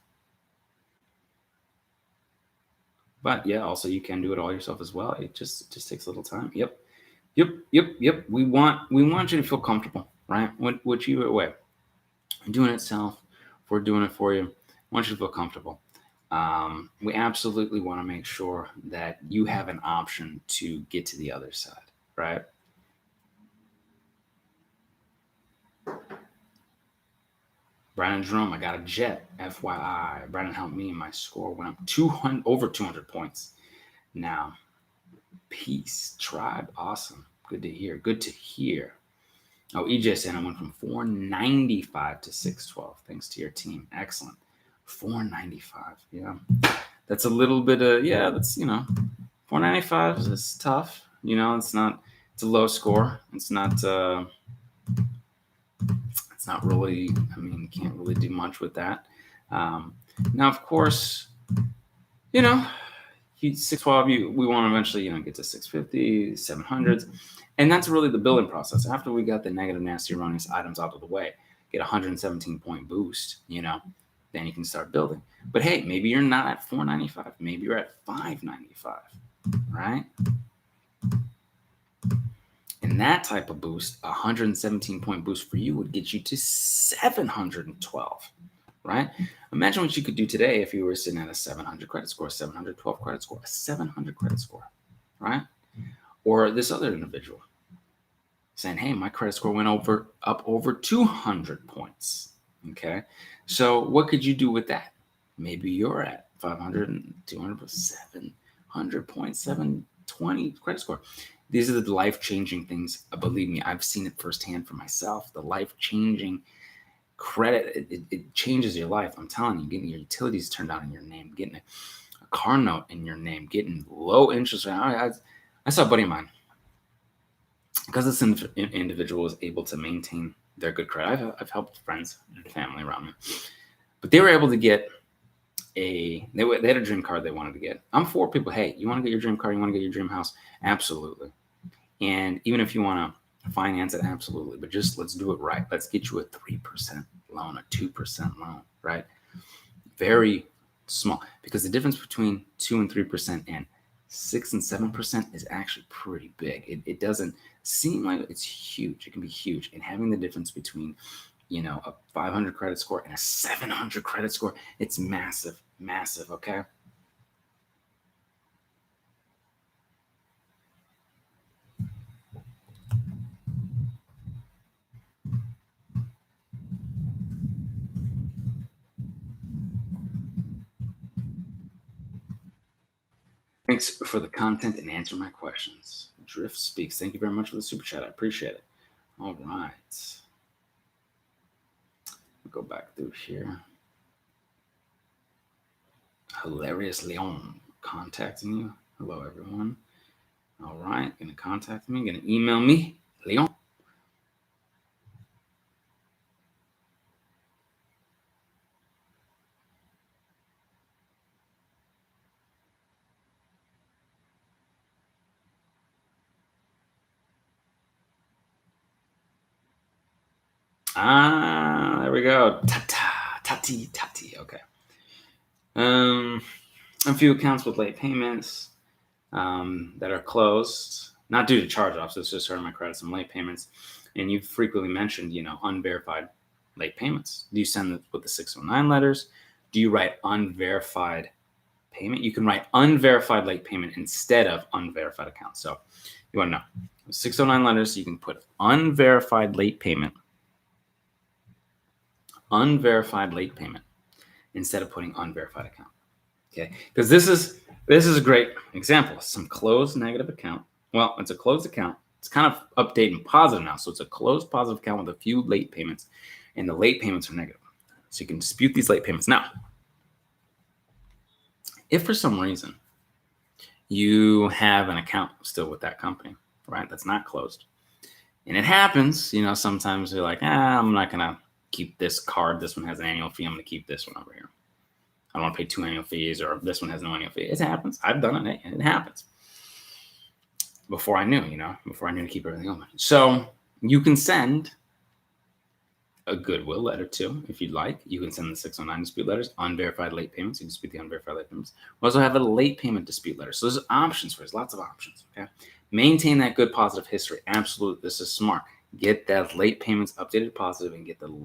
But yeah, also you can do it all yourself as well. It just takes a little time. Yep. We want you to feel comfortable, right? What you away doing it self, we're doing it for you. I want you to feel comfortable. We absolutely want to make sure that you have an option to get to the other side, right? Brandon Jerome, I got a jet, FYI. Brandon helped me, and my score went up over 200 points. Now, peace, tribe, awesome. Good to hear. Oh, EJ saying I went from 495 to 612. Thanks to your team. Excellent. 495. Yeah. That's a little bit of, that's, 495 is tough. It's a low score. It's not really, you can't really do much with that. Now, of course, 612, we want to eventually, get to 650, 700s. And that's really the billing process. After we got the negative, nasty, erroneous items out of the way, get a 117 point boost, then you can start building. But hey, maybe you're not at 495. Maybe you're at 595, right? And that type of boost, a 117 point boost for you would get you to 712, right? Imagine what you could do today if you were sitting at a 700 credit score, 712 credit score, a 700 credit score, right? Or this other individual saying, hey, my credit score went up over 200 points, okay? So what could you do with that? Maybe you're at 500 and 200, 700 points, 720 credit score. These are the life-changing things. Believe me, I've seen it firsthand for myself. The life-changing credit, it changes your life. I'm telling you, getting your utilities turned on in your name, getting a car note in your name, getting low interest. I saw a buddy of mine, because this individual was able to maintain their good credit. I've helped friends and family around me, but they were able to get they had a dream car they wanted to get. I'm for people. Hey, you want to get your dream car? You want to get your dream house? Absolutely. And even if you want to finance it, absolutely. But just let's do it right. Let's get you a 3% loan, a 2% loan, right? Very small, because the difference between 2 and 3% and 6 and 7% is actually pretty big. It doesn't seem like it's huge. It can be huge. And having the difference between, a 500 credit score and a 700 credit score, it's massive, massive. Okay. Thanks for the content and answer my questions. Drift Speaks. Thank you very much for the super chat. I appreciate it. All right. We'll go back through here. Hilarious Leon contacting you. Hello, everyone. All right. Going to contact me. Going to email me. Leon. There we go. Tati. Okay. A few accounts with late payments that are closed, not due to charge-offs. It's just hurting my credit, some late payments. And you frequently mentioned, unverified late payments. Do you send it with the 609 letters? Do you write unverified payment? You can write unverified late payment instead of unverified account. So you want to know 609 letters. You can put unverified late payment instead of putting unverified account. Okay, because this is a great example. Some closed negative account. Well, it's a closed account. It's kind of updating positive now. So it's a closed positive account with a few late payments, and the late payments are negative. So you can dispute these late payments. Now, if for some reason you have an account still with that company, right, that's not closed, and it happens, sometimes you're like, I'm not going to keep this card. This one has an annual fee. I'm going to keep this one over here. I don't want to pay 2 annual fees, or this one has no annual fee. It happens. I've done it. It happens. Before I knew to keep everything open. So you can send a goodwill letter too, if you'd like. You can send the 609 dispute letters, unverified late payments. You dispute the unverified late payments. We also have a late payment dispute letter. So there's options for it. There's lots of options. Okay. Maintain that good positive history. Absolutely. This is smart. Get that late payments updated positive and get the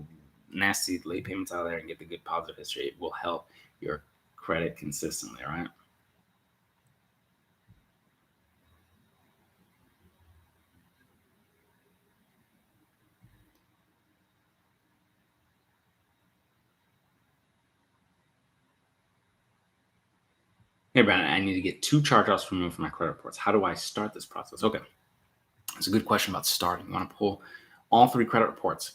nasty late payments out of there and get the good positive history. It will help your credit consistently, all right? Hey, Brandon, I need to get 2 charge-offs removed from my credit reports. How do I start this process? Okay. It's a good question about starting. You want to pull all 3 credit reports.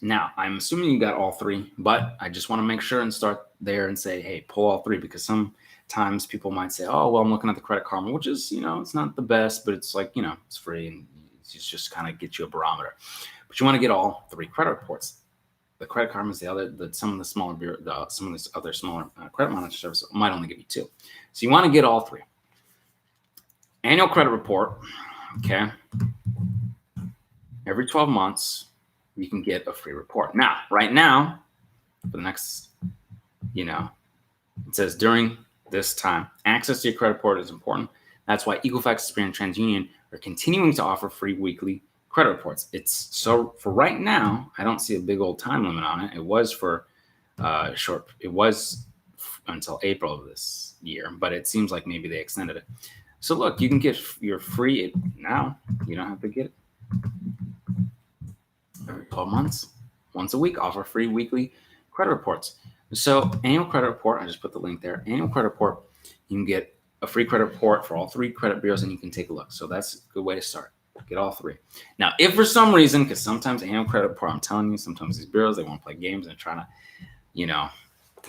Now, I'm assuming you got all 3, but I just want to make sure and start there and say, hey, pull all 3, because sometimes people might say, oh, well, I'm looking at the Credit Karma, which is, it's not the best, but it's like, it's free and it's just kind of get you a barometer. But you want to get all 3 credit reports. The Credit Karma is some of the other smaller credit monitoring services might only give you 2. So you want to get all 3. Annual credit report, okay, every 12 months. you can get a free report. Now, right now, for the next, it says during this time, access to your credit report is important. That's why Equifax, Experian, and TransUnion are continuing to offer free weekly credit reports. It's so for right now, I don't see a big old time limit on it. It was for short. It was until April of this year, but it seems like maybe they extended it. So look, you can get your free now. You don't have to get it every 12 months, once a week. Offer free weekly credit reports. So annual credit report, I just put the link there. Annual credit report, you can get a free credit report for all 3 credit bureaus, and you can take a look. So that's a good way to start. Get all 3. Now, if for some reason, because sometimes annual credit report, I'm telling you, sometimes these bureaus, they want to play games and trying to,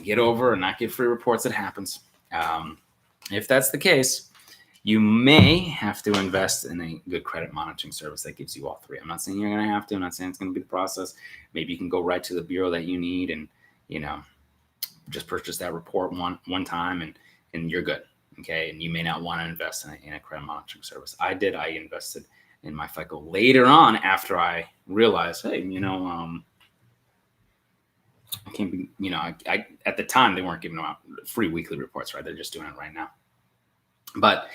get over and not get free reports. It happens. If that's the case, you may have to invest in a good credit monitoring service that gives you all 3. I'm not saying you're going to have to. I'm not saying it's going to be the process. Maybe you can go right to the bureau that you need and, just purchase that report one time and you're good. Okay. And you may not want to invest in a credit monitoring service. I did. I invested in my FICO later on after I realized, hey, I can't be, I at the time they weren't giving out free weekly reports, right? They're just doing it right now. But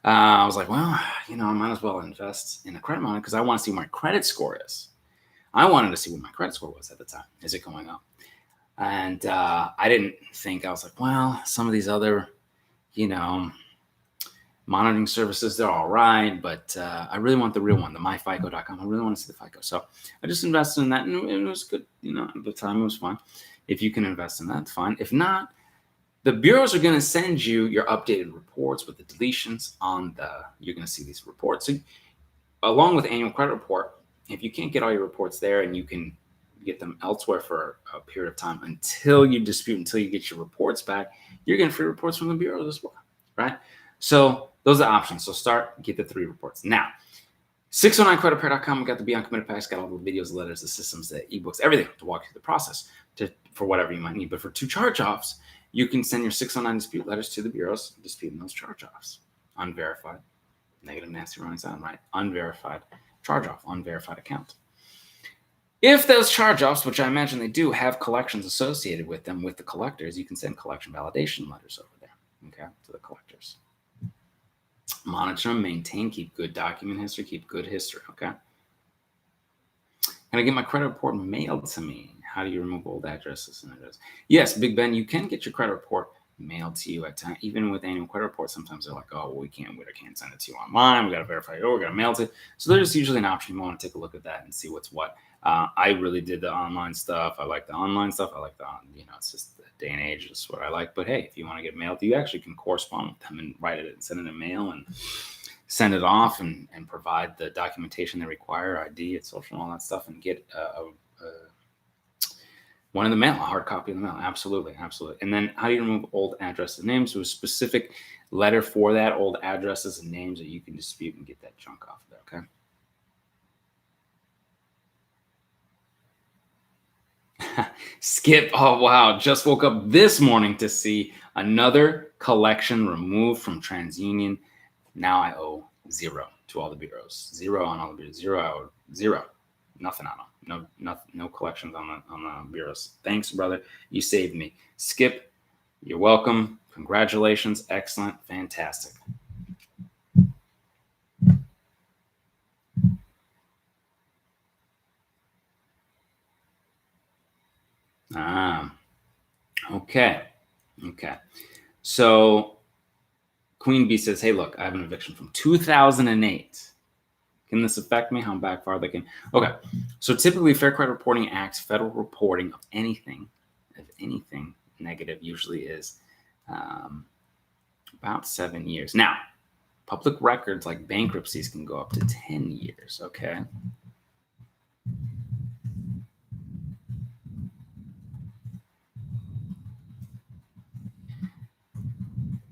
I was like, well, I might as well invest in a credit monitor because I want to see what my credit score is. I wanted to see what my credit score was at the time. Is it going up? And I didn't think, I was like, well, some of these other, monitoring services, they're all right, but I really want the real one, the myfico.com. I really want to see the FICO. So I just invested in that, and it was good. At the time, it was fine. If you can invest in that, fine. If not, the bureaus are going to send you your updated reports with the deletions you're going to see these reports. So, along with annual credit report, if you can't get all your reports there and you can get them elsewhere for a period of time until you dispute, until you get your reports back, you're getting free reports from the bureaus as well, right? So those are options. So get the 3 reports. Now, 609creditrepair.com, we got the Beyond Committed packs, got all the videos, the letters, the systems, the ebooks, everything to walk you through the process for whatever you might need. But for 2 charge-offs, you can send your 609 dispute letters to the bureaus disputing those charge-offs. Unverified, negative, nasty, running sound, right? Unverified charge-off, unverified account. If those charge-offs, which I imagine they do, have collections associated with them with the collectors, you can send collection validation letters over there, okay, to the collectors. Monitor them, maintain, keep good document history, keep good history, okay? Can I get my credit report mailed to me? How do you remove old addresses and addresses? Yes, Big Ben, you can get your credit report mailed to you at time. Even with annual credit reports, sometimes they're like, oh, well, we can't send it to you online. We got to verify it. Oh, we got to mail it. So there's usually an option. You want to take a look at that and see what's what. I really did the online stuff. I like the online stuff. I like it's just the day and age is what I like. But hey, if you want to get mailed, you actually can correspond with them and write it and send it in mail and send it off and provide the documentation they require, ID, and social, and all that stuff, and get one in the mail, a hard copy in the mail. Absolutely. And then how do you remove old addresses and names? So a specific letter for that, old addresses and names that you can dispute and get that junk off of there, okay? Skip, oh wow, just woke up this morning to see another collection removed from TransUnion. Now I owe 0 to all the bureaus. 0 on all the bureaus. 0. Nothing on them. No collections on the bureaus. Thanks, brother. You saved me. Skip, you're welcome. Congratulations. Excellent. Fantastic. Okay. So Queen Bee says, hey, look, I have an eviction from 2008. Can this affect me? How far they can? Okay. So typically, Fair Credit Reporting Act, federal reporting of anything negative usually is about 7 years. Now, public records like bankruptcies can go up to 10 years. Okay.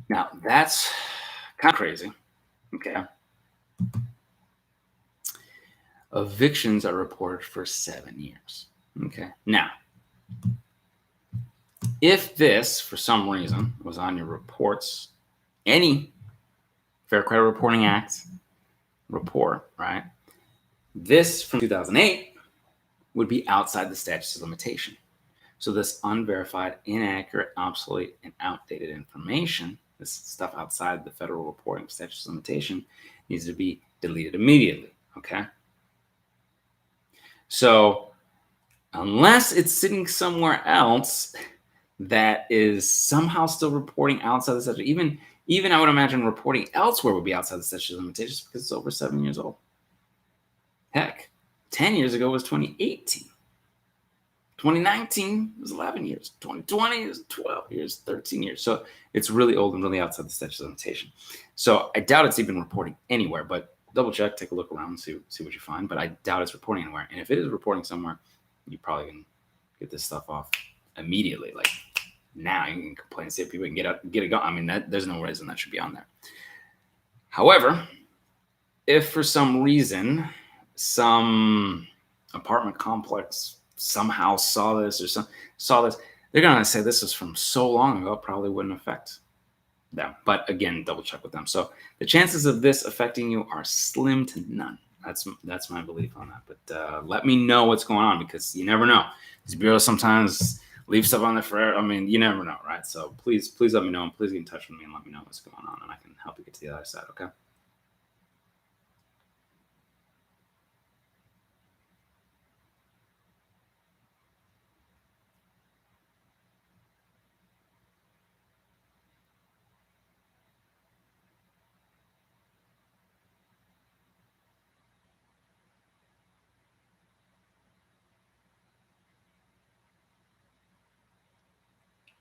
Now, that's kind of crazy. Okay. Evictions are reported for 7 years. Okay. Now, if this, for some reason, was on your reports, any Fair Credit Reporting Act report, right? This from 2008 would be outside the statute of limitation. So this unverified, inaccurate, obsolete, and outdated information, this stuff outside the federal reporting statute of limitation, needs to be deleted immediately, okay? So unless it's sitting somewhere else that is somehow still reporting outside the statute, even I would imagine reporting elsewhere would be outside the statute of limitations because it's over 7 years old. Heck, 10 years ago was 2018. 2019 was 11 years. 2020 is 12 years, 13 years. So it's really old and really outside the statute of limitation. So I doubt it's even reporting anywhere, but double check, take a look around, see what you find. But I doubt it's reporting anywhere. And if it is reporting somewhere, you probably can get this stuff off immediately. Like now, you can complain, see if people can get it going. I mean, there's no reason that should be on there. However, if for some reason some apartment complex somehow saw this, they're going to say this is from so long ago, it probably wouldn't affect them. But again, double check with them. So the chances of this affecting you are slim to none. That's my belief on that. But let me know what's going on, because you never know. These bureaus sometimes leave stuff on there forever. I mean, you never know, right? So please let me know, and please get in touch with me and let me know what's going on, and I can help you get to the other side, okay?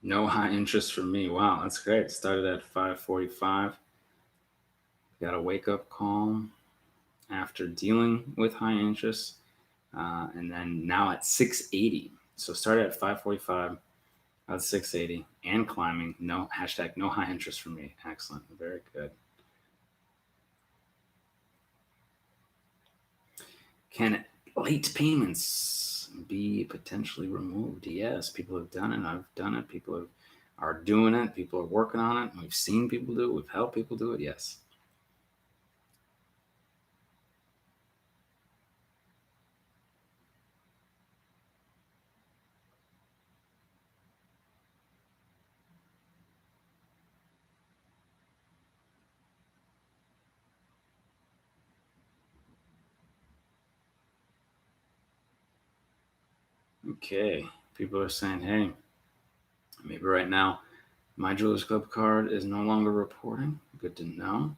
No high interest for me. Wow, that's great. Started at 5:45. Got a wake-up call after dealing with high interest, and then now at 680. So started at 5:45, at 680, and climbing. No hashtag no high interest for me. Excellent, very good. Can late payments be potentially removed? Yes, people have done it. I've done it. People are doing it. People are working on it. We've seen people do it. We've helped people do it. Yes. Okay. People are saying, hey, maybe right now my Jewelers Club card is no longer reporting. Good to know.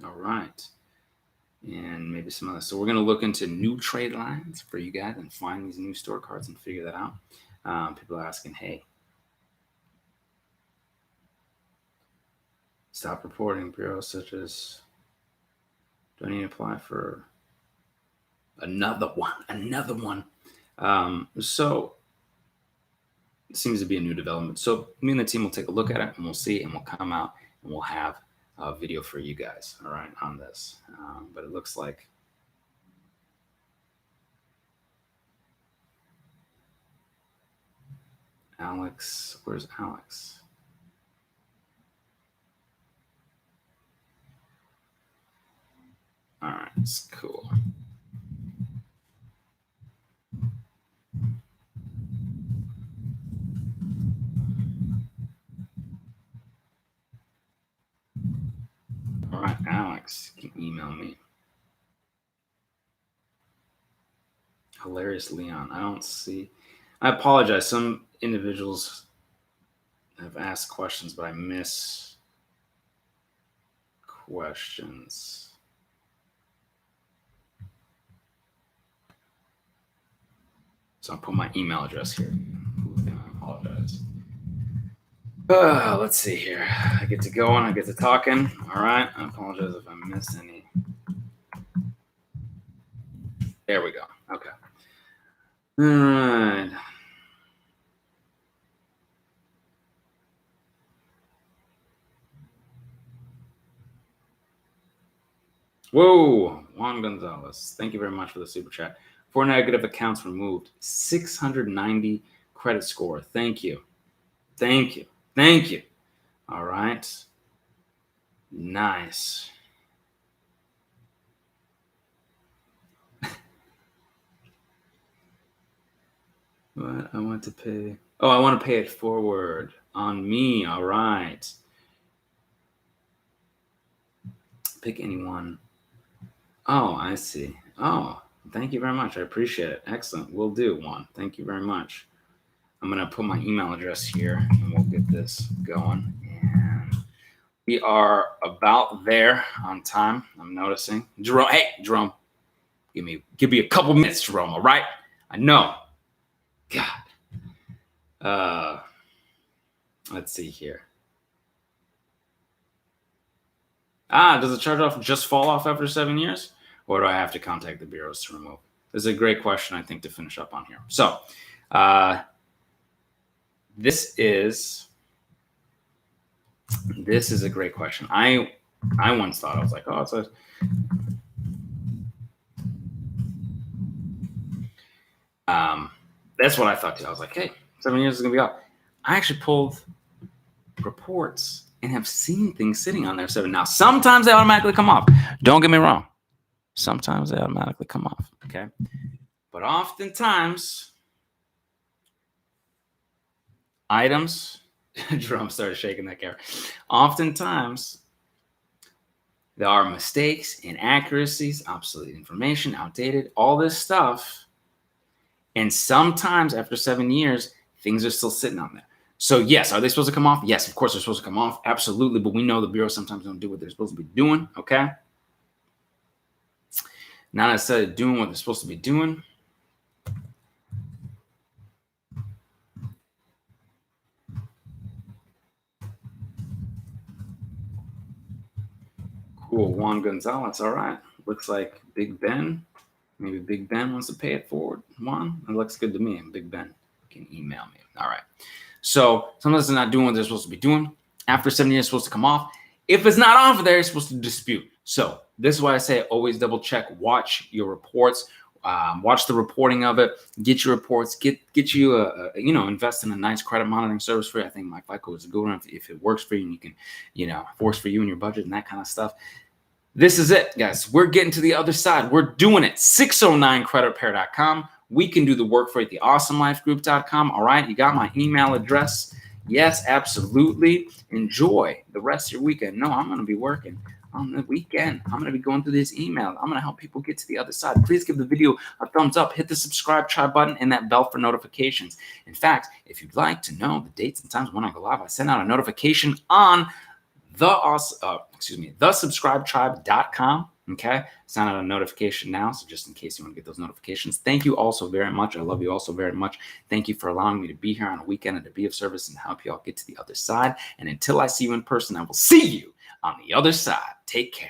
All right. And maybe some other. So we're going to look into new trade lines for you guys and find these new store cards and figure that out. People are asking, hey, stop reporting bureaus such as, do I need to apply for another one? So it seems to be a new development. So me and the team will take a look at it, and we'll see, and we'll come out, and we'll have a video for you guys, all right, on this. But it looks like Alex, where's Alex? All right, it's cool. All right, Alex, you can email me. Hilarious Leon. I don't see. I apologize. Some individuals have asked questions, but I miss questions. So I'll put my email address here. I apologize. Let's see here. I get to going. I get to talking. All right. I apologize if I missed any. There we go. Okay. All right. Whoa, Juan Gonzalez. Thank you very much for the super chat. 4 negative accounts removed. 690 credit score. Thank you. Thank you. Thank you. All right. Nice. What? I want to pay. Oh, I want to pay it forward on me. All right. Pick anyone. Oh, I see. Oh, thank you very much. I appreciate it. Excellent. We'll do one. Thank you very much. I'm going to put my email address here and we'll get this going. And we are about there on time. I'm noticing. Jerome, hey, Jerome, give me a couple minutes, Jerome. All right. I know. God. Let's see here. Does the charge-off just fall off after 7 years? Or do I have to contact the bureaus to remove? This is a great question, I think, to finish up on here. So, this is a great question. I once thought, I was like, oh, it's a... that's what I thought too. I was like, hey, 7 years is going to be up. I actually pulled reports and have seen things sitting on there 7. Now, sometimes they automatically come off. Don't get me wrong. Sometimes they automatically come off, okay? But oftentimes, items, Jerome started shaking that camera. Oftentimes, there are mistakes, inaccuracies, obsolete information, outdated, all this stuff. And sometimes after 7 years, things are still sitting on there. So yes, are they supposed to come off? Yes, of course they're supposed to come off. Absolutely. But we know the bureau sometimes don't do what they're supposed to be doing. Okay. Now instead of doing what they're supposed to be doing, cool. Juan Gonzalez. All right. Looks like Big Ben. Maybe Big Ben wants to pay it forward. Juan, it looks good to me. Big Ben can email me. All right. So sometimes they're not doing what they're supposed to be doing. After 7 years, it's supposed to come off. If it's not off there, it's supposed to dispute. So this is why I say always double check. Watch your reports. Watch the reporting of it. Get your reports. Get you invest in a nice credit monitoring service for you. I think my FICO is a good one if it works for you and you can, works for you and your budget and that kind of stuff. This is it, guys. We're getting to the other side. We're doing it. 609creditrepair.com. We can do the work for you at the awesomelifegroup.com. All right. You got my email address. Yes, absolutely. Enjoy the rest of your weekend. No, I'm going to be working on the weekend. I'm going to be going through this email. I'm going to help people get to the other side. Please give the video a thumbs up. Hit the subscribe, try button, and that bell for notifications. In fact, if you'd like to know the dates and times when I go live, I send out a notification on thesubscribetribe.com. Okay, sign out a notification now, so just in case you want to get those notifications. Thank you all so very much. I love you all so very much. Thank you for allowing me to be here on a weekend and to be of service and help you all get to the other side. And until I see you in person, I will see you on the other side. Take care.